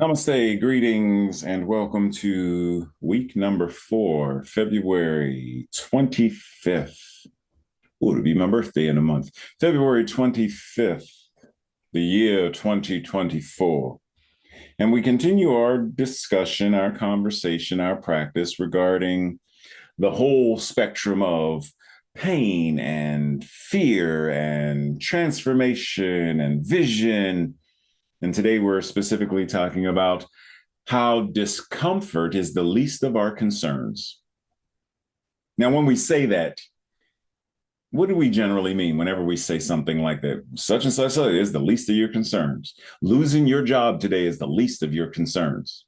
Namaste, greetings, and welcome to week number 4, February 25th. Oh, it'll be my birthday in a month. February 25th, the year 2024. And we continue our discussion, our conversation, our practice regarding the whole spectrum of pain and fear and transformation and vision. And today we're specifically talking about how discomfort is the least of our concerns. Now, when we say that, what do we generally mean whenever we say something like that? Such and such is the least of your concerns. Losing your job today is the least of your concerns.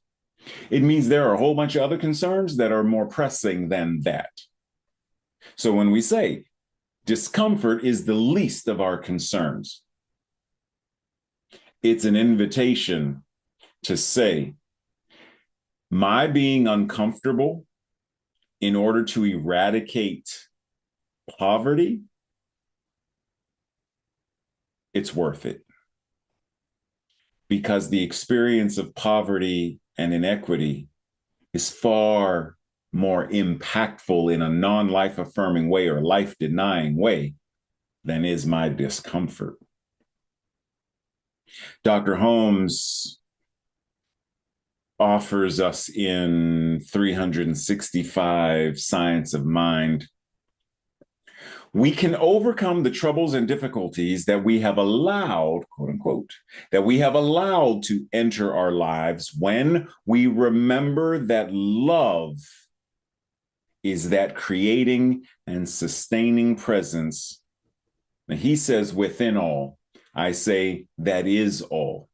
It means there are a whole bunch of other concerns that are more pressing than that. So when we say discomfort is the least of our concerns, it's an invitation to say, my being uncomfortable in order to eradicate poverty, it's worth it. Because the experience of poverty and inequity is far more impactful in a non-life affirming way or life denying way than is my discomfort. Dr. Holmes offers us in 365 Science of Mind, we can overcome the troubles and difficulties that we have allowed, quote unquote, that we have allowed to enter our lives when we remember that love is that creating and sustaining presence. And he says, within all, I say, that is all.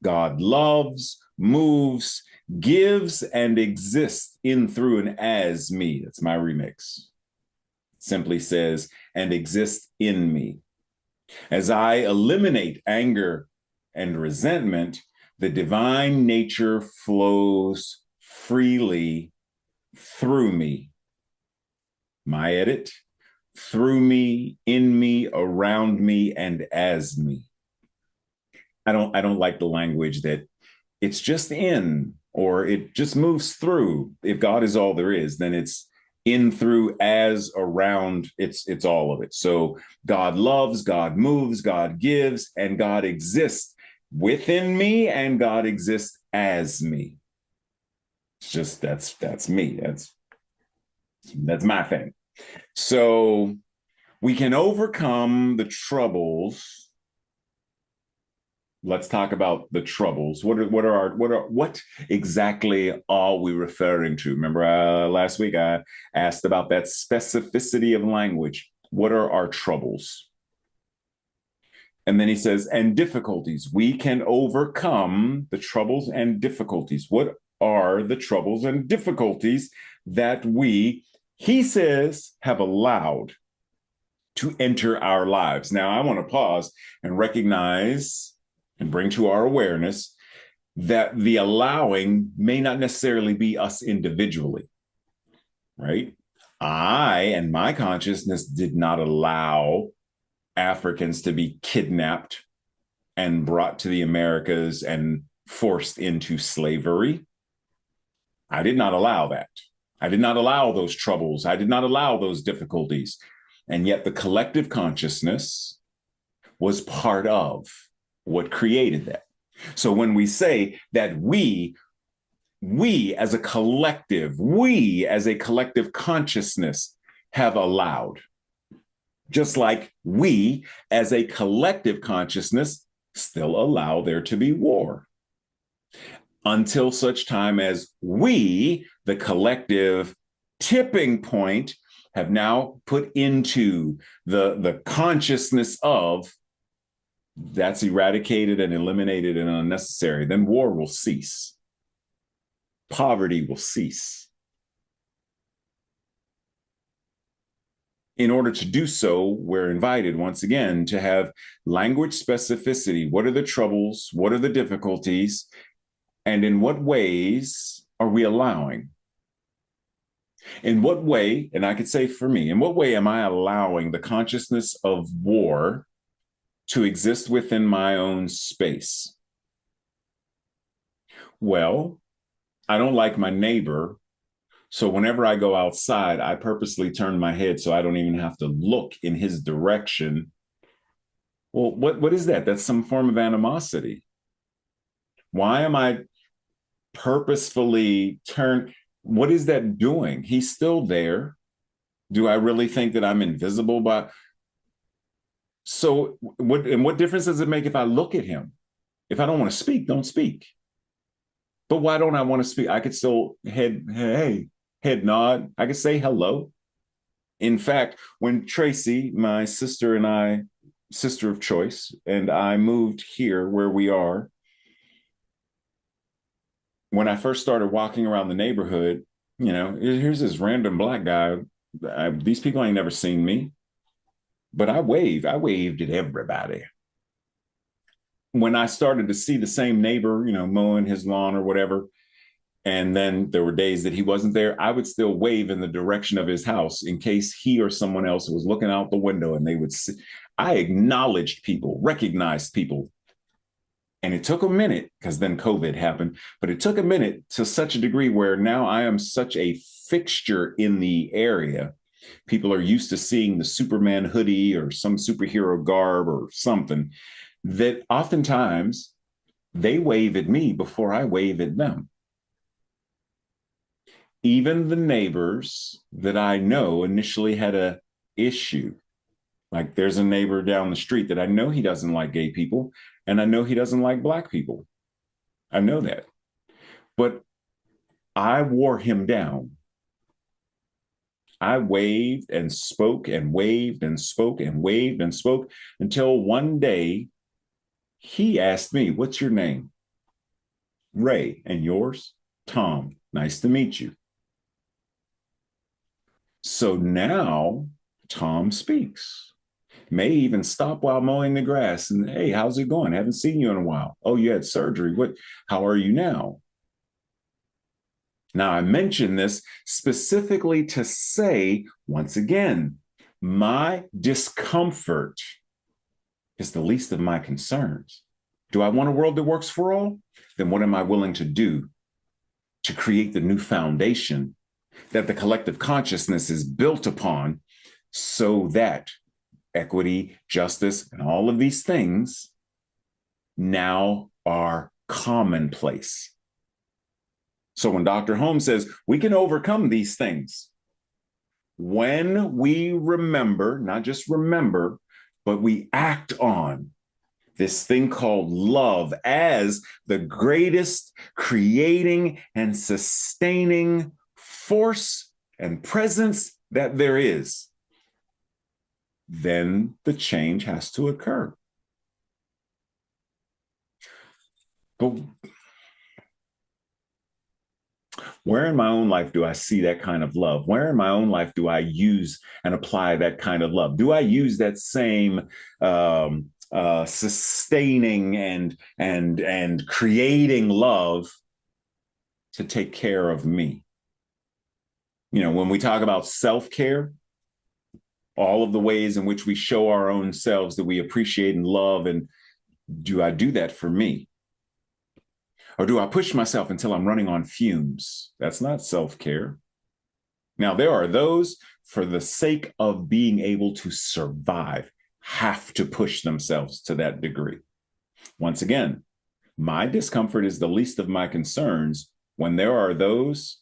God loves, moves, gives, and exists in, through, and as me. That's my remix. It simply says, and exists in me. As I eliminate anger and resentment, the divine nature flows freely through me. My edit, through me, in me, around me, and as me. I don't like the language that it's just in or it just moves through. If God is all there is, then it's in, through, as, around, it's all of it. So God loves, God moves, God gives, and God exists within me, and God exists as me. It's just that's me. That's my thing. So we can overcome the troubles. Let's talk about the troubles. What exactly are we referring to? Remember last week I asked about that specificity of language. What are our troubles? And then he says, and difficulties. We can overcome the troubles and difficulties. What are the troubles and difficulties that he says, have allowed to enter our lives? Now, I want to pause and recognize and bring to our awareness that the allowing may not necessarily be us individually, right? I and my consciousness did not allow Africans to be kidnapped and brought to the Americas and forced into slavery. I did not allow that. I did not allow those troubles. I did not allow those difficulties. And yet the collective consciousness was part of what created that. So when we say that we as a collective consciousness have allowed, just like we as a collective consciousness still allow there to be war, until such time as we, the collective tipping point, have now put into the consciousness of that's eradicated and eliminated and unnecessary, then war will cease. Poverty will cease. In order to do so, we're invited once again to have language specificity. What are the troubles? What are the difficulties? And in what ways are we allowing? In what way, and I could say for me, in what way am I allowing the consciousness of war to exist within my own space? Well, I don't like my neighbor. So whenever I go outside, I purposely turn my head so I don't even have to look in his direction. Well, what is that? That's some form of animosity. Why am I purposefully turn? What is that doing? He's still there. Do I really think that I'm invisible? So what difference does it make if I look at him? If I don't want to speak, don't speak. But why don't I want to speak? I could still head nod. I could say hello. In fact, when Tracy, my sister and I, sister of choice, and I moved here where we are, when I first started walking around the neighborhood, here's this random black guy. These people ain't never seen me, but I waved. I waved at everybody. When I started to see the same neighbor, mowing his lawn or whatever, and then there were days that he wasn't there, I would still wave in the direction of his house in case he or someone else was looking out the window and they would see. I acknowledged people, recognized people. And it took a minute because then COVID happened, but it took a minute to such a degree where now I am such a fixture in the area. People are used to seeing the Superman hoodie or some superhero garb or something that oftentimes they wave at me before I wave at them. Even the neighbors that I know initially had a issue. Like there's a neighbor down the street that I know he doesn't like gay people, and I know he doesn't like black people. I know that. But I wore him down. I waved and spoke and waved and spoke and waved and spoke until one day he asked me, "What's your name?" "Ray." "And yours?" "Tom." "Nice to meet you." So now Tom speaks. May even stop while mowing the grass and, "Hey, how's it going? Haven't seen you in a while." "Oh, you had surgery. How are you now?" Now, I mention this specifically to say, once again, my discomfort is the least of my concerns. Do I want a world that works for all? Then what am I willing to do to create the new foundation that the collective consciousness is built upon so that equity, justice, and all of these things now are commonplace? So when Dr. Holmes says we can overcome these things, when we remember, not just remember, but we act on this thing called love as the greatest creating and sustaining force and presence that there is, then the change has to occur. But where in my own life do I see that kind of love? Where in my own life do I use and apply that kind of love? Do I use that same sustaining and creating love to take care of me? When we talk about self-care, all of the ways in which we show our own selves that we appreciate and love, and do I do that for me? Or do I push myself until I'm running on fumes? That's not self-care. Now, there are those, for the sake of being able to survive, have to push themselves to that degree. Once again, my discomfort is the least of my concerns when there are those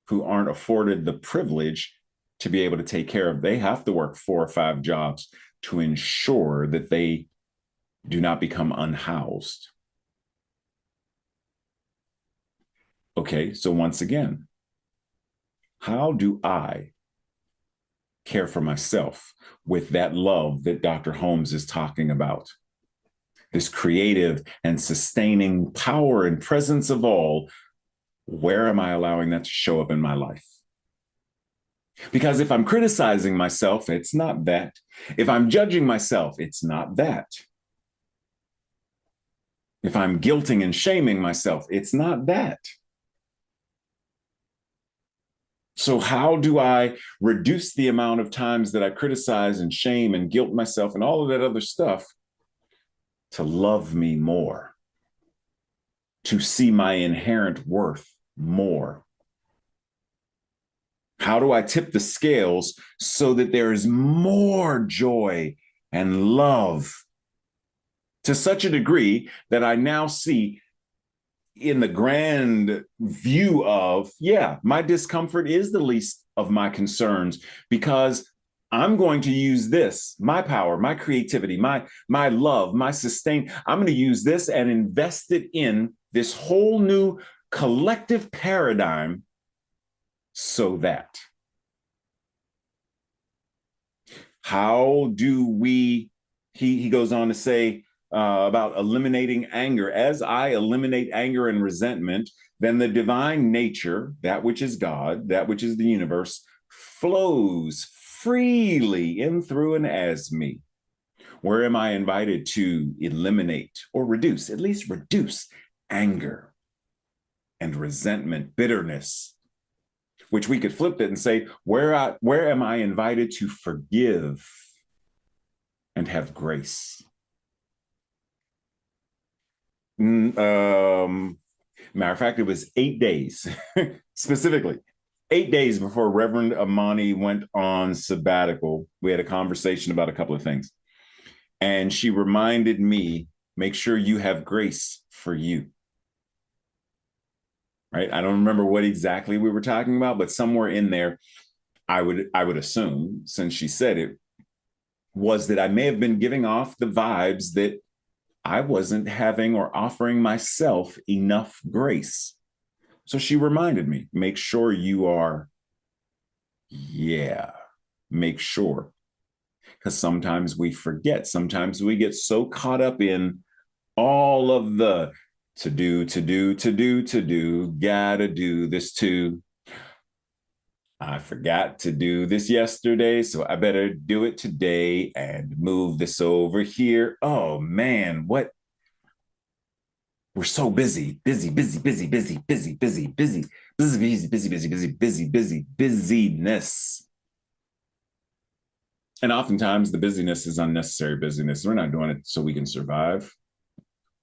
who aren't afforded the privilege to be able to take care of. They have to work 4 or 5 jobs to ensure that they do not become unhoused. Okay, so once again, how do I care for myself with that love that Dr. Holmes is talking about? This creative and sustaining power and presence of all. Where am I allowing that to show up in my life? Because if I'm criticizing myself, it's not that. If I'm judging myself, it's not that. If I'm guilting and shaming myself, it's not that. So how do I reduce the amount of times that I criticize and shame and guilt myself and all of that other stuff to love me more? to see my inherent worth more? How do I tip the scales so that there is more joy and love to such a degree that I now see in the grand view of, yeah, my discomfort is the least of my concerns because I'm going to use this, my power, my creativity, my love, my sustain. I'm going to use this and invest it in this whole new collective paradigm so that. How do we, he goes on to say about eliminating anger. As I eliminate anger and resentment, then the divine nature, that which is God, that which is the universe, flows freely in, through, and as me. Where am I invited to eliminate or reduce, at least reduce anger and resentment, bitterness, which we could flip it and say, where am I invited to forgive and have grace? Matter of fact, it was 8 days, specifically 8 days before Reverend Amani went on sabbatical. We had a conversation about a couple of things. And she reminded me, make sure you have grace for you. Right? I don't remember what exactly we were talking about, but somewhere in there, I would assume, since she said it, was that I may have been giving off the vibes that I wasn't having or offering myself enough grace. So she reminded me, make sure you are, make sure. Because sometimes we forget. Sometimes we get so caught up in all of the to do, gotta do this too. I forgot to do this yesterday, so I better do it today and move this over here. Oh man, what? We're so busy, busyness. And oftentimes the busyness is unnecessary busyness. We're not doing it so we can survive.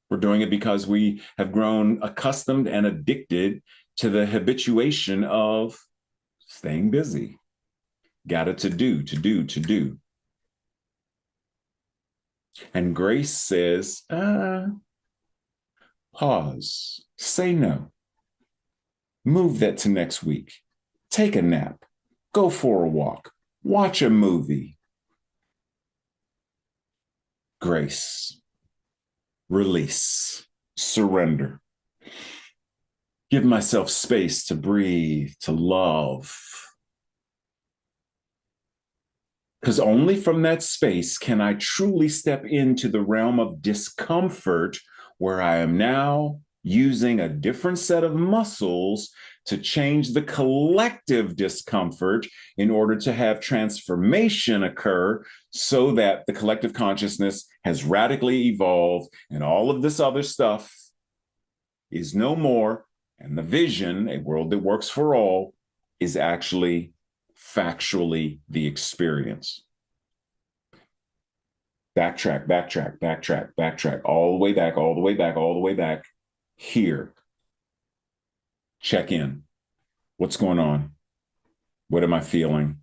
We're doing it because we have grown accustomed and addicted to the habituation of staying busy. Got it to do. And grace says, pause, say no, move that to next week, take a nap, go for a walk, watch a movie. Grace, release, surrender. Give myself space to breathe, to love. Because only from that space can I truly step into the realm of discomfort where I am now using a different set of muscles to change the collective discomfort in order to have transformation occur so that the collective consciousness has radically evolved and all of this other stuff is no more. And the vision, a world that works for all, is actually factually the experience. Backtrack, all the way back. Here. Check in. What's going on? What am I feeling?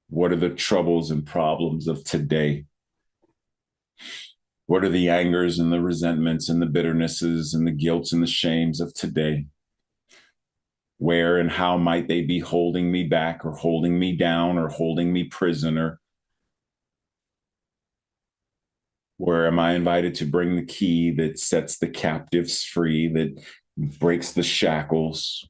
What are the troubles and problems of today? What are the angers and the resentments and the bitternesses and the guilts and the shames of today? Where and how might they be holding me back or holding me down or holding me prisoner? Where am I invited to bring the key that sets the captives free, that breaks the shackles?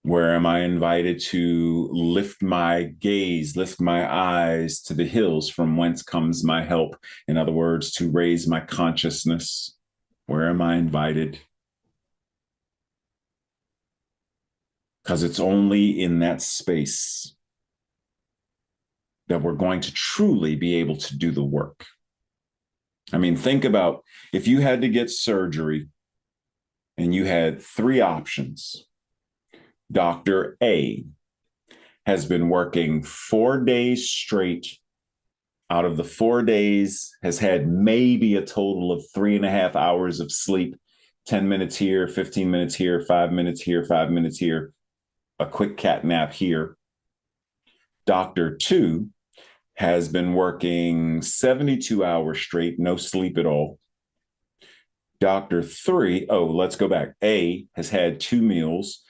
Where am I invited to lift my gaze, lift my eyes to the hills from whence comes my help? In other words, to raise my consciousness. Where am I invited? Because it's only in that space that we're going to truly be able to do the work. I mean, think about if you had to get surgery and you had 3 options. Dr. A has been working 4 days straight out of the 4 days has had maybe a total of 3.5 hours of sleep, 10 minutes here, 15 minutes here, 5 minutes here, 5 minutes here, a quick cat nap here. Doctor 2 has been working 72 hours straight, no sleep at all. Doctor 3, oh, let's go back. A has had 2 meals,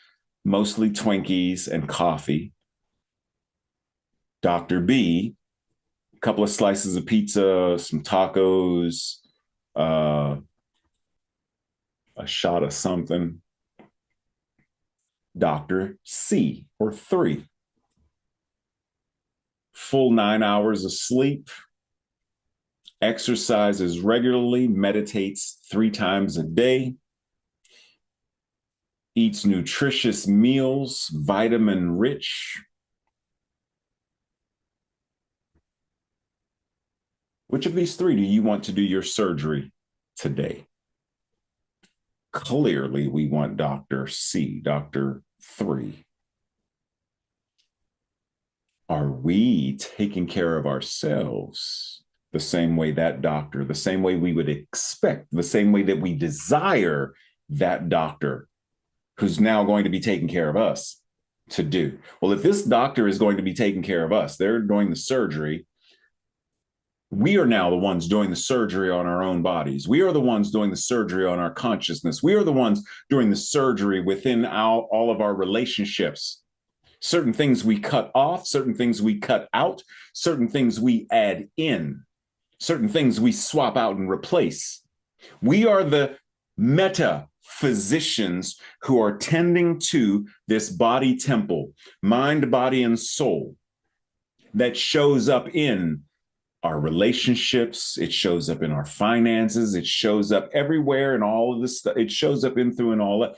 mostly Twinkies and coffee. Doctor B, a couple of slices of pizza, some tacos, uh, a shot of something. Doctor C, or 3, full 9 hours of sleep, exercises regularly, meditates 3 times a day, eats nutritious meals, vitamin rich. Which of these 3 do you want to do your surgery today? Clearly, we want Dr. C, Dr. 3. Are we taking care of ourselves the same way that doctor, the same way we would expect, the same way that we desire that doctor who's now going to be taking care of us to do? Well, if this doctor is going to be taking care of us, they're doing the surgery. We are now the ones doing the surgery on our own bodies. We are the ones doing the surgery on our consciousness. We are the ones doing the surgery within all of our relationships. Certain things we cut off, certain things we cut out, certain things we add in, certain things we swap out and replace. We are the meta physicians who are tending to this body temple, mind, body, and soul that shows up in our relationships. It shows up in our finances. It shows up everywhere in all of this stuff. It shows up in through and all that.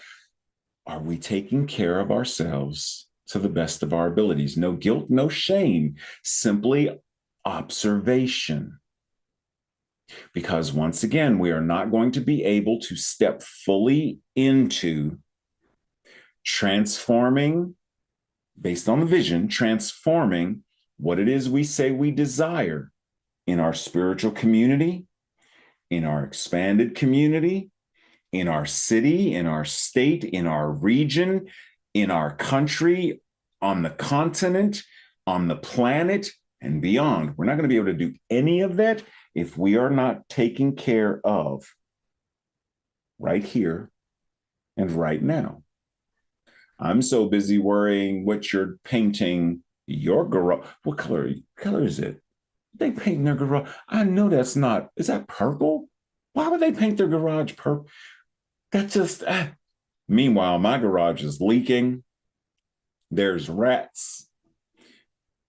Are we taking care of ourselves to the best of our abilities? No guilt, no shame, simply observation. Because once again, we are not going to be able to step fully into transforming, based on the vision, transforming what it is we say we desire in our spiritual community, in our expanded community, in our city, in our state, in our region, in our country, on the continent, on the planet, and beyond. We're not going to be able to do any of that if we are not taken care of right here and right now. I'm so busy worrying what you're painting your garage. What color is it? They paint their garage. I know that's not. Is that purple? Why would they paint their garage purple? That just. Meanwhile, my garage is leaking. There's rats,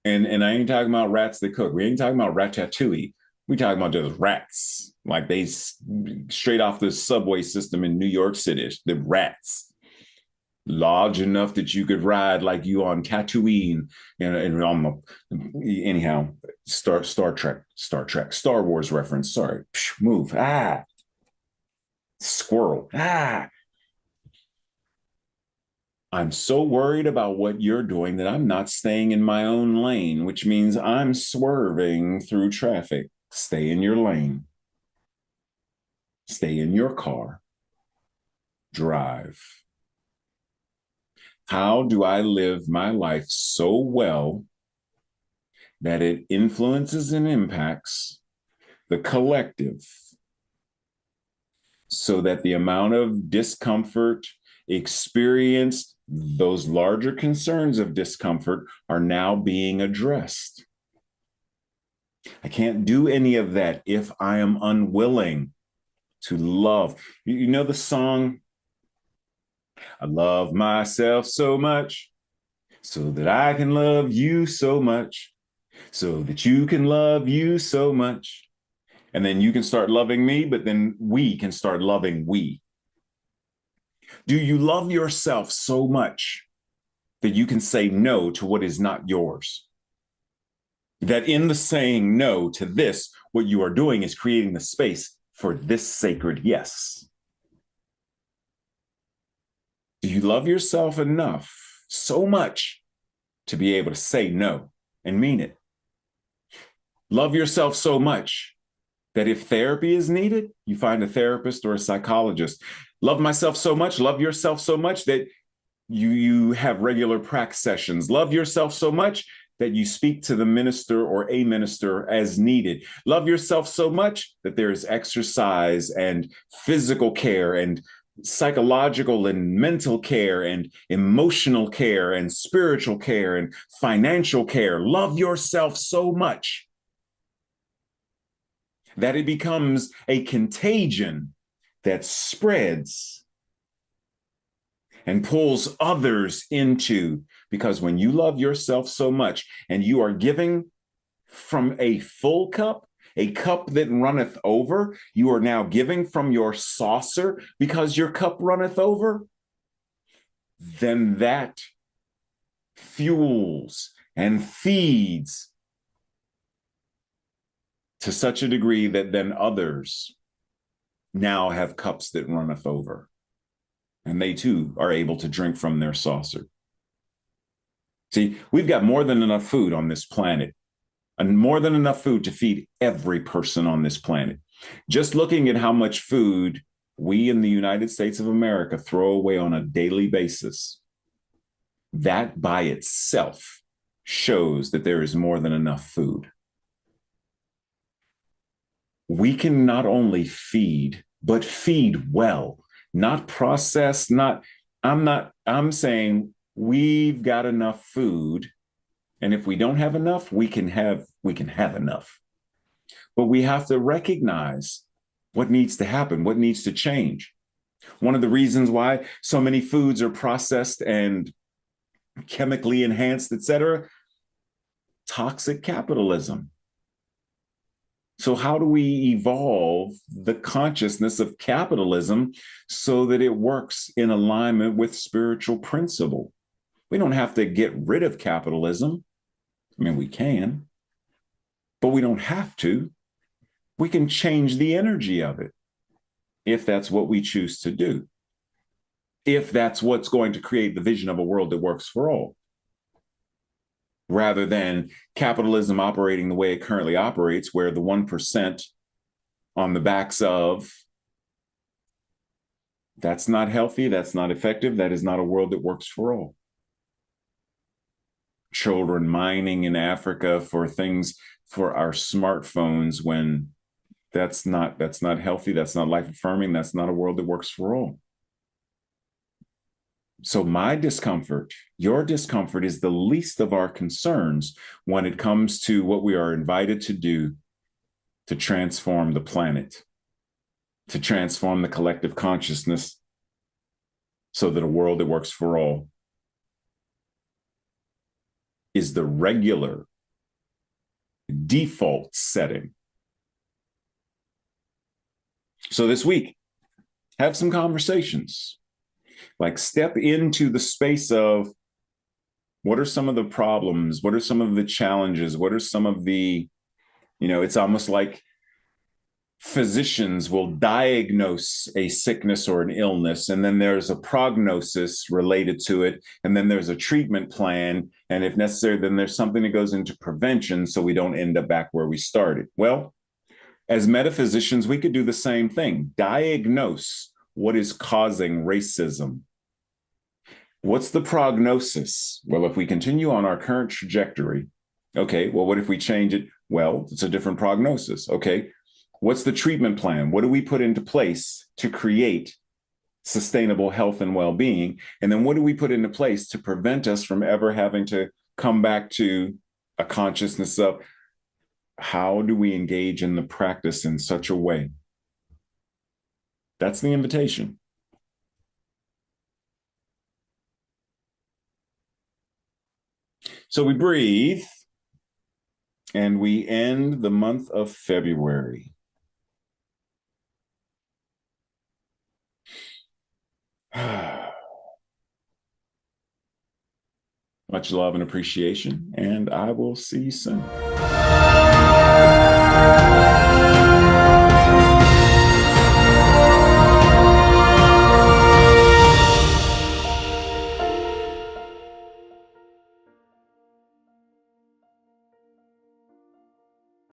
and I ain't talking about rats that cook. We ain't talking about ratatouille. We talking about just rats, like they straight off the subway system in New York City. The rats, large enough that you could ride like you on Tatooine, and on the anyhow. Star Trek, Star Wars reference. Sorry, move. Squirrel. I'm so worried about what you're doing that I'm not staying in my own lane, which means I'm swerving through traffic. Stay in your lane. Stay in your car. Drive. How do I live my life so well that it influences and impacts the collective so that the amount of discomfort experienced, those larger concerns of discomfort, are now being addressed? I can't do any of that if I am unwilling to love. You know the song, I love myself so much so that I can love you so much, so that you can love you so much. And then you can start loving me, but then we can start loving we. Do you love yourself so much that you can say no to what is not yours? That in the saying no to this, what you are doing is creating the space for this sacred yes. Do you love yourself enough, so much, to be able to say no and mean it? Love yourself so much that if therapy is needed, you find a therapist or a psychologist. Love myself so much, love yourself so much that you have regular prac sessions. Love yourself so much that you speak to the minister or a minister as needed. Love yourself so much that there is exercise and physical care and psychological and mental care and emotional care and spiritual care and financial care. Love yourself so much that it becomes a contagion that spreads and pulls others into, because when you love yourself so much and you are giving from a full cup, a cup that runneth over, you are now giving from your saucer because your cup runneth over, then that fuels and feeds to such a degree that then others now have cups that runneth over. And they too are able to drink from their saucer. See, we've got more than enough food on this planet, and more than enough food to feed every person on this planet. Just looking at how much food we in the United States of America throw away on a daily basis, that by itself shows that there is more than enough food. We can not only feed, but feed well, not processed, I'm saying we've got enough food. And if we don't have enough, we can have enough. But we have to recognize what needs to happen, what needs to change. One of the reasons why so many foods are processed and chemically enhanced, et cetera, toxic capitalism. So how do we evolve the consciousness of capitalism so that it works in alignment with spiritual principle? We don't have to get rid of capitalism. I mean, we can, but we don't have to. We can change the energy of it if that's what we choose to do, if that's what's going to create the vision of a world that works for all, rather than capitalism operating the way it currently operates, where the 1% on the backs of, that's not healthy, that's not effective, that is not a world that works for all. Children mining in Africa for things for our smartphones, when that's not healthy, that's not life affirming, that's not a world that works for all. So my discomfort, your discomfort, is the least of our concerns when it comes to what we are invited to do to transform the planet, to transform the collective consciousness so that a world that works for all is the regular default setting. So this week, have some conversations. Like, step into the space of, what are some of the problems? What are some of the challenges? What are some of the, it's almost like physicians will diagnose a sickness or an illness, and then there's a prognosis related to it, and then there's a treatment plan, and if necessary, then there's something that goes into prevention so we don't end up back where we started. Well, as metaphysicians, we could do the same thing. Diagnose what is causing racism. What's the prognosis? Well, if we continue on our current trajectory, okay, well, what if we change it? Well, it's a different prognosis. Okay, what's the treatment plan? What do we put into place to create sustainable health and well-being? And then what do we put into place to prevent us from ever having to come back to a consciousness of, how do we engage in the practice in such a way? That's the invitation. So we breathe, and we end the month of February. Much love and appreciation, and I will see you soon.